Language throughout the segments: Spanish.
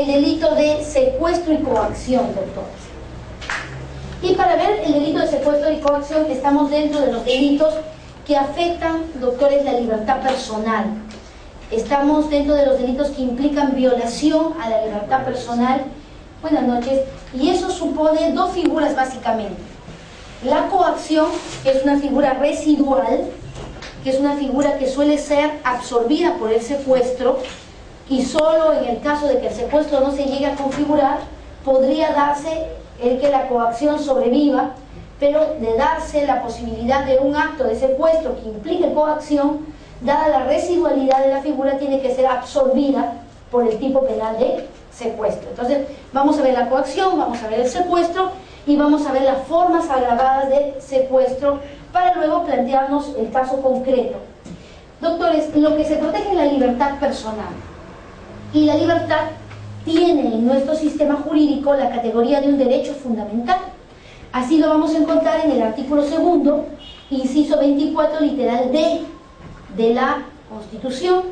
el delito de secuestro y coacción, doctores. Y para ver el delito de secuestro y coacción, estamos dentro de los delitos que afectan, doctores, la libertad personal. Estamos dentro de los delitos que implican violación a la libertad personal. Buenas noches. Y eso supone dos figuras básicamente. La coacción, que es una figura residual, que es una figura que suele ser absorbida por el secuestro, y solo en el caso de que el secuestro no se llegue a configurar, podría darse el que la coacción sobreviva, pero de darse la posibilidad de un acto de secuestro que implique coacción, dada la residualidad de la figura, tiene que ser absorbida por el tipo penal de secuestro. Entonces, vamos a ver la coacción, vamos a ver el secuestro y vamos a ver las formas agravadas de secuestro para luego plantearnos el caso concreto. Doctores, lo que se protege es la libertad personal. Y la libertad tiene en nuestro sistema jurídico la categoría de un derecho fundamental. Así lo vamos a encontrar en el artículo 2, inciso 24, literal D, de la Constitución,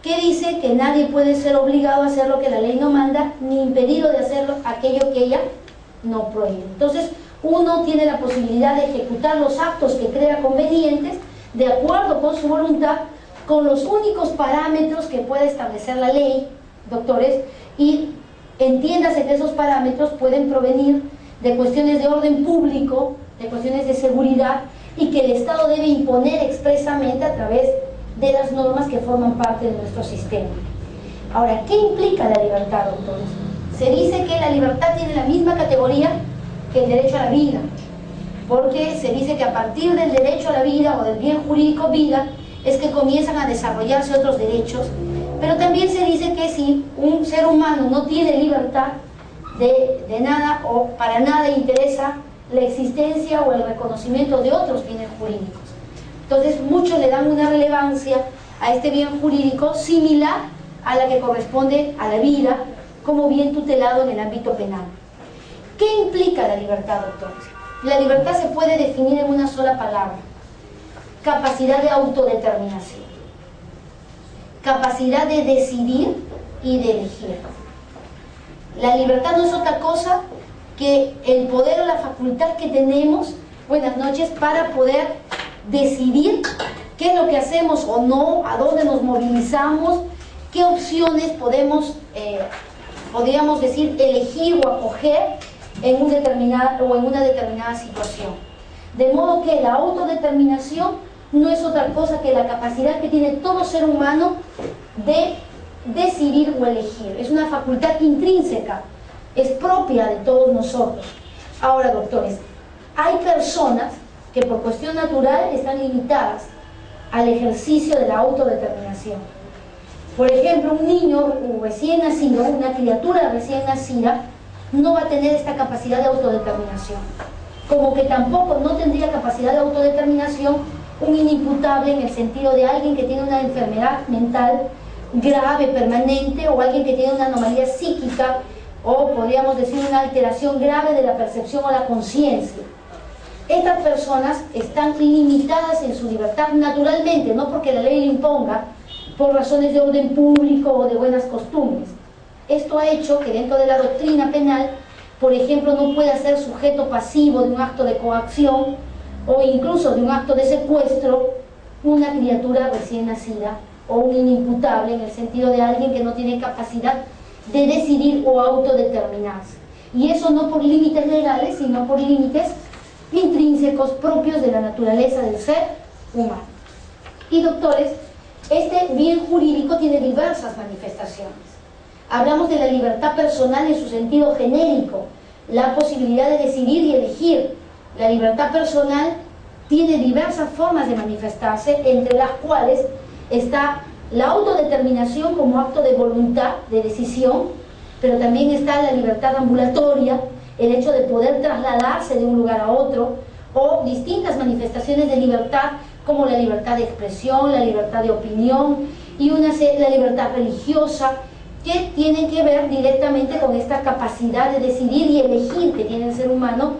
que dice que nadie puede ser obligado a hacer lo que la ley no manda, ni impedido de hacerlo aquello que ella no prohíbe. Entonces, uno tiene la posibilidad de ejecutar los actos que crea convenientes, de acuerdo con su voluntad, con los únicos parámetros que puede establecer la ley, doctores, y entiéndase que esos parámetros pueden provenir de cuestiones de orden público, de cuestiones de seguridad, y que el Estado debe imponer expresamente a través de las normas que forman parte de nuestro sistema. Ahora, ¿qué implica la libertad, doctores? Se dice que la libertad tiene la misma categoría que el derecho a la vida, porque se dice que a partir del derecho a la vida o del bien jurídico vida es que comienzan a desarrollarse otros derechos, pero también se dice que si un ser humano no tiene libertad, de nada o para nada interesa la existencia o el reconocimiento de otros bienes jurídicos. Entonces muchos le dan una relevancia a este bien jurídico similar a la que corresponde a la vida como bien tutelado en el ámbito penal. ¿Qué implica la libertad, doctores? La libertad se puede definir en una sola palabra: capacidad de autodeterminación, capacidad de decidir y de elegir. La libertad no es otra cosa que el poder o la facultad que tenemos, buenas noches, para poder decidir qué es lo que hacemos o no, a dónde nos movilizamos, qué opciones podríamos decir, elegir o acoger en una determinada situación. De modo que la autodeterminación no es otra cosa que la capacidad que tiene todo ser humano de decidir o elegir. Es una facultad intrínseca, es propia de todos nosotros. Ahora, doctores, hay personas que por cuestión natural están limitadas al ejercicio de la autodeterminación. Por ejemplo, un niño recién nacido, una criatura recién nacida, no va a tener esta capacidad de autodeterminación. Como que tampoco no tendría capacidad de autodeterminación un inimputable, en el sentido de alguien que tiene una enfermedad mental grave, permanente, o alguien que tiene una anomalía psíquica, o podríamos decir una alteración grave de la percepción o la conciencia. Estas personas están limitadas en su libertad naturalmente, no porque la ley le imponga, por razones de orden público o de buenas costumbres. Esto ha hecho que dentro de la doctrina penal, por ejemplo, no pueda ser sujeto pasivo de un acto de coacción o incluso de un acto de secuestro una criatura recién nacida o un inimputable, en el sentido de alguien que no tiene capacidad de decidir o autodeterminarse. Y eso no por límites legales, sino por límites intrínsecos propios de la naturaleza del ser humano. Y doctores, este bien jurídico tiene diversas manifestaciones. Hablamos de la libertad personal en su sentido genérico, la posibilidad de decidir y elegir. La libertad personal tiene diversas formas de manifestarse, entre las cuales está la autodeterminación como acto de voluntad, de decisión, pero también está la libertad ambulatoria, el hecho de poder trasladarse de un lugar a otro, o distintas manifestaciones de libertad como la libertad de expresión, la libertad de opinión y la libertad religiosa, que tienen que ver directamente con esta capacidad de decidir y elegir que tiene el ser humano,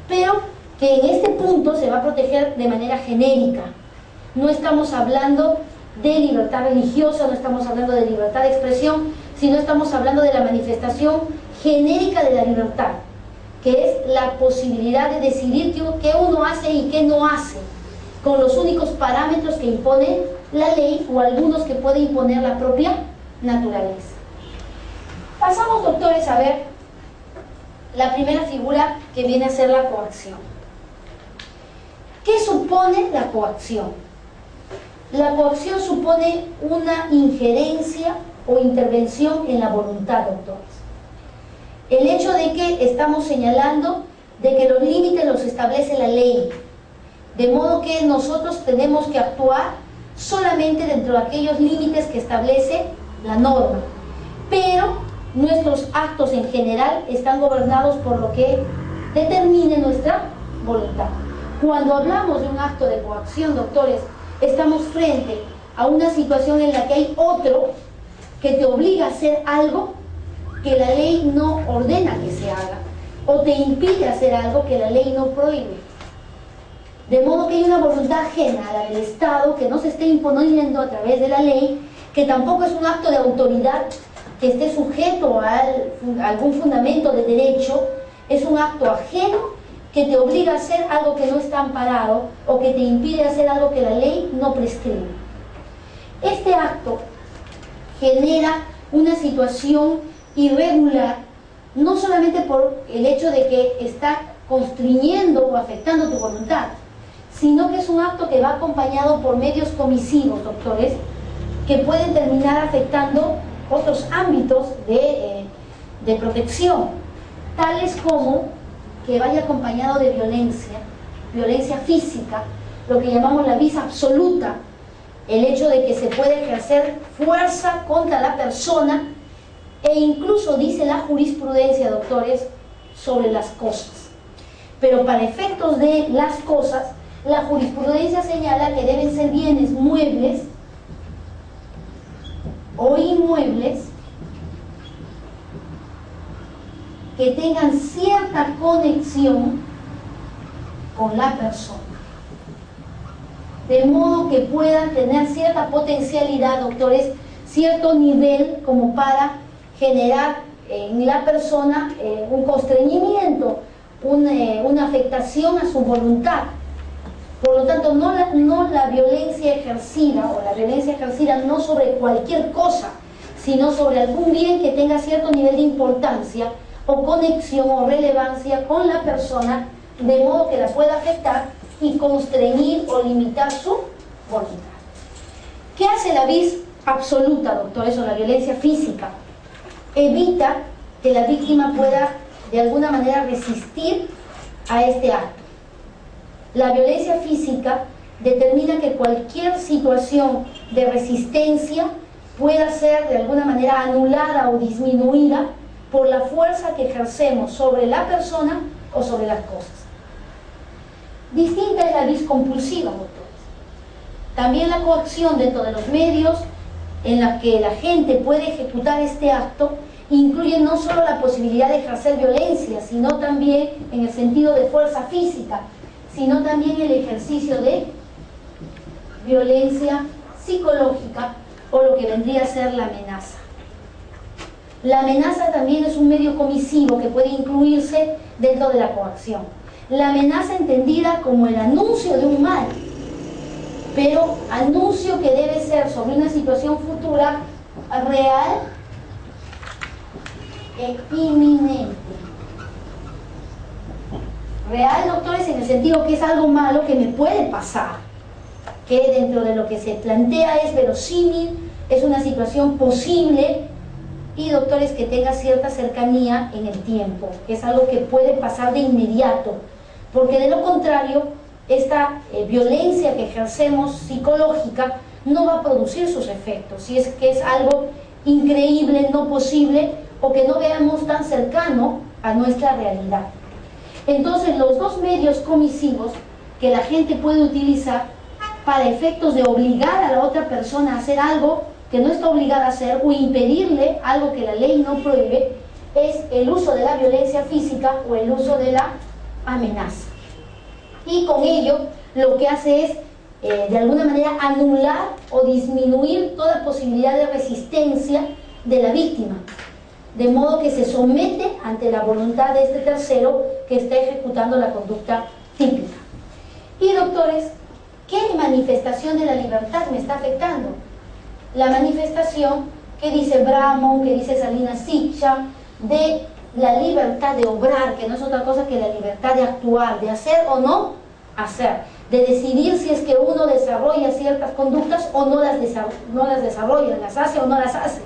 pero que en este punto se va a proteger de manera genérica. No estamos hablando de libertad religiosa, no estamos hablando de libertad de expresión, sino estamos hablando de la manifestación genérica de la libertad, que es la posibilidad de decidir qué uno hace y qué no hace, con los únicos parámetros que impone la ley o algunos que puede imponer la propia naturaleza. Pasamos, doctores, a ver la primera figura, que viene a ser la coacción. ¿Qué supone la coacción? La coacción supone una injerencia o intervención en la voluntad, doctores. El hecho de que estamos señalando de que los límites los establece la ley, de modo que nosotros tenemos que actuar solamente dentro de aquellos límites que establece la norma, pero nuestros actos en general están gobernados por lo que determine nuestra voluntad. Cuando hablamos de un acto de coacción, doctores, estamos frente a una situación en la que hay otro que te obliga a hacer algo que la ley no ordena que se haga, o te impide hacer algo que la ley no prohíbe. De modo que hay una voluntad ajena a la del Estado que no se esté imponiendo a través de la ley, que tampoco es un acto de autoridad que esté sujeto a algún fundamento de derecho, es un acto ajeno que te obliga a hacer algo que no está amparado o que te impide hacer algo que la ley no prescribe. Este acto genera una situación irregular, no solamente por el hecho de que está constriñendo o afectando tu voluntad, sino que es un acto que va acompañado por medios comisivos, doctores, que pueden terminar afectando otros ámbitos de protección, tales como que vaya acompañado de violencia física, lo que llamamos la vis absoluta, el hecho de que se puede ejercer fuerza contra la persona, e incluso dice la jurisprudencia, doctores, sobre las cosas. Pero para efectos de las cosas, la jurisprudencia señala que deben ser bienes muebles o inmuebles que tengan cierta conexión con la persona, de modo que puedan tener cierta potencialidad, doctores, cierto nivel como para generar en la persona un constreñimiento, una afectación a su voluntad. Por lo tanto, no la violencia ejercida, o la violencia ejercida no sobre cualquier cosa, sino sobre algún bien que tenga cierto nivel de importancia o conexión o relevancia con la persona, de modo que la pueda afectar y constreñir o limitar su voluntad. ¿Qué hace la vis absoluta, doctores, o la violencia física? Evita que la víctima pueda de alguna manera resistir a este acto. La violencia física determina que cualquier situación de resistencia pueda ser de alguna manera anulada o disminuida por la fuerza que ejercemos sobre la persona o sobre las cosas. Distinta es la vis compulsiva, doctores. También la coacción dentro de los medios en la que la gente puede ejecutar este acto incluye no solo la posibilidad de ejercer violencia, sino también en el sentido de fuerza física, sino también el ejercicio de violencia psicológica o lo que vendría a ser la amenaza. La amenaza también es un medio comisivo que puede incluirse dentro de la coacción. La amenaza entendida como el anuncio de un mal, pero anuncio que debe ser sobre una situación futura real e inminente. Real, doctores, en el sentido que es algo malo que me puede pasar, que dentro de lo que se plantea es verosímil, es una situación posible, y doctores, que tenga cierta cercanía en el tiempo, que es algo que puede pasar de inmediato, porque de lo contrario esta violencia que ejercemos psicológica no va a producir sus efectos, si es que es algo increíble, no posible, o que no veamos tan cercano a nuestra realidad. Entonces, los dos medios comisivos que la gente puede utilizar para efectos de obligar a la otra persona a hacer algo que no está obligada a hacer, o impedirle algo que la ley no prohíbe, es el uso de la violencia física o el uso de la amenaza. Y con ello lo que hace es de alguna manera anular o disminuir toda posibilidad de resistencia de la víctima, de modo que se somete ante la voluntad de este tercero que está ejecutando la conducta típica. Y doctores, ¿qué manifestación de la libertad me está afectando? La manifestación que dice Bramon, que dice Salinas Sicha, de la libertad de obrar, que no es otra cosa que la libertad de actuar, de hacer o no hacer, de decidir si es que uno desarrolla ciertas conductas o no las desarrolla, las hace o no las hace.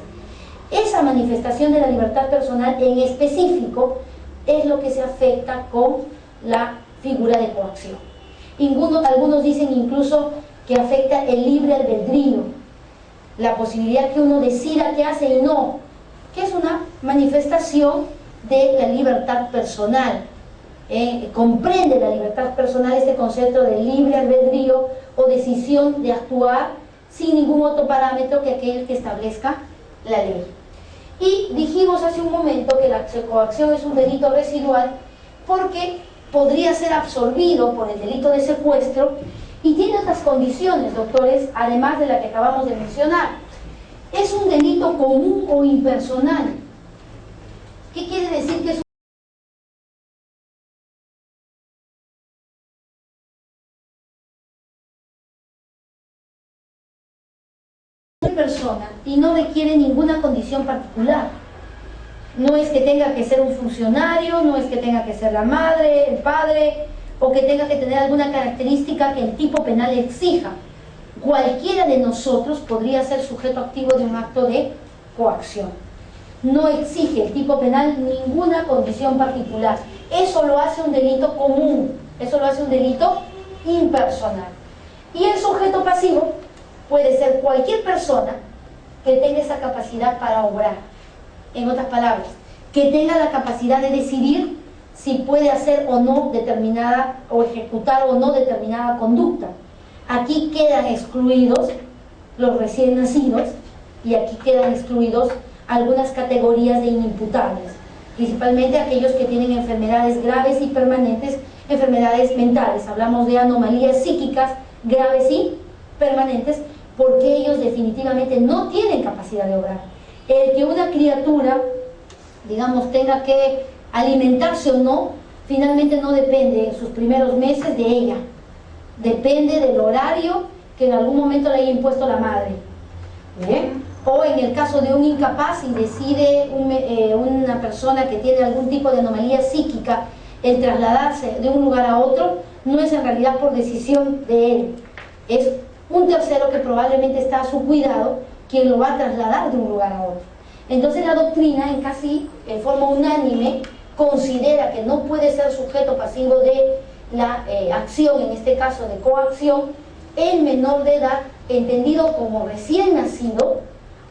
Esa manifestación de la libertad personal en específico es lo que se afecta con la figura de coacción. Algunos dicen incluso que afecta el libre albedrío, la posibilidad que uno decida qué hace y no, que es una manifestación de la libertad personal. Comprende la libertad personal este concepto de libre albedrío o decisión de actuar sin ningún otro parámetro que aquel que establezca la ley. Y dijimos hace un momento que la coacción es un delito residual porque podría ser absorbido por el delito de secuestro y tiene otras condiciones, doctores, además de la que acabamos de mencionar. Es un delito común o impersonal. ¿Qué quiere decir que es una persona y no requiere ninguna condición particular? No es que tenga que ser un funcionario, no es que tenga que ser la madre, el padre, o que tenga que tener alguna característica que el tipo penal exija. Cualquiera de nosotros podría ser sujeto activo de un acto de coacción. No exige el tipo penal ninguna condición particular. Eso lo hace un delito común, eso lo hace un delito impersonal. Y el sujeto pasivo puede ser cualquier persona que tenga esa capacidad para obrar. En otras palabras, que tenga la capacidad de decidir si puede hacer o no determinada o ejecutar o no determinada conducta. Aquí quedan excluidos los recién nacidos y aquí quedan excluidos algunas categorías de inimputables, principalmente aquellos que tienen enfermedades graves y permanentes, enfermedades mentales. Hablamos de anomalías psíquicas graves y permanentes porque ellos definitivamente no tienen capacidad de obrar. El que una criatura, digamos, tenga que alimentarse o no, finalmente no depende en sus primeros meses de ella. Depende del horario que en algún momento le haya impuesto la madre. ¿Bien? O en el caso de un incapaz y decide una persona que tiene algún tipo de anomalía psíquica el trasladarse de un lugar a otro, no es en realidad por decisión de él. Es un tercero que probablemente está a su cuidado quien lo va a trasladar de un lugar a otro. Entonces la doctrina en forma unánime considera que no puede ser sujeto pasivo de la acción, en este caso de coacción, el menor de edad, entendido como recién nacido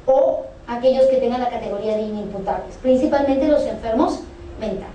o aquellos que tengan la categoría de inimputables, principalmente los enfermos mentales.